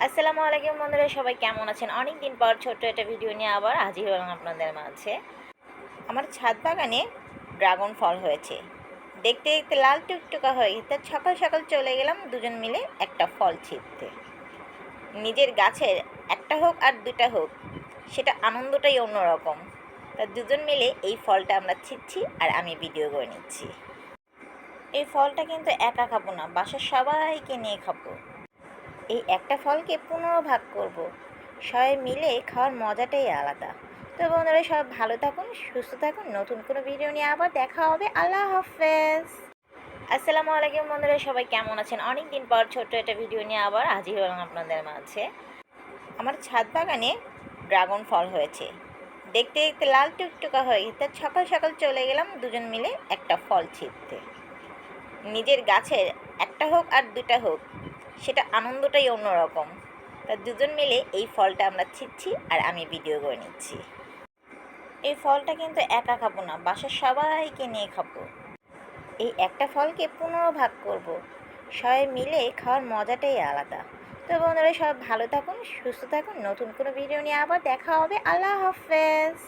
আসসালামু আলাইকুম বন্ধুরা, সবাই কেমন আছেন? অনেক দিন পর ছোট্ট একটা ভিডিও নিয়ে আবার হাজির হলাম আপনাদের মাঝে। আমার ছাদ বাগানে ড্রাগন ফল হয়েছে। দেখতে দেখতে লাল টুকটুকা হয়ে গেছে। সকাল সকাল চলে গেলাম দুজন মিলে একটা ফল ছিঁড়তে। নিজের গাছের একটা হোক আর দুটা হোক, সেটা আনন্দটাই অন্যরকম। তা দুজন মিলে এই ফলটা আমরা ছিঁড়ছি আর আমি ভিডিও করে নিচ্ছি। এই ফলটা কিন্তু একা খাবো না, বাসার সবাইকে নিয়ে খাবো। এই একটা ফলকে 15 ভাগ করব। সবাই মিলে খাওয়ার মজাটাই আলাদা। তো বন্ধুরা, সব ভালো থাকুন, সুস্থ থাকুন। নতুন কোনো ভিডিও নিয়ে আবার দেখা হবে। আল্লাহ হাফেজ। আসসালামু আলাইকুম বন্ধুরা, সবাই কেমন আছেন? অনেক দিন পর ছোট্ট একটা ভিডিও নিয়ে আবার হাজির হলাম আপনাদের মাঝে। আমার ছাদ বাগানে ড্রাগন ফল হয়েছে। দেখতে দেখতে লাল টুকটুকা হয়ে গেছে। সকাল সকাল চলে গেলাম দুজন মিলে একটা ফল ছিঁড়তে। নিজের গাছের একটা হোক আর দুটা হোক, সেটা আনন্দটাই অন্যরকম। তা দুজন মিলে এই ফলটা আমরা ছিঁড়ছি আর আমি ভিডিও করে নিচ্ছি। এই ফলটা কিন্তু একা খাবো না, বাসার সবাইকে নিয়ে খাবো। এই একটা ফলকে 15 ভাগ করব। সবাই মিলে খাওয়ার মজাটাই আলাদা। তো বন্ধুরা, সব ভালো থাকুন, সুস্থ থাকুন। নতুন কোনো ভিডিও নিয়ে আবার দেখা হবে। আল্লাহ হাফেজ।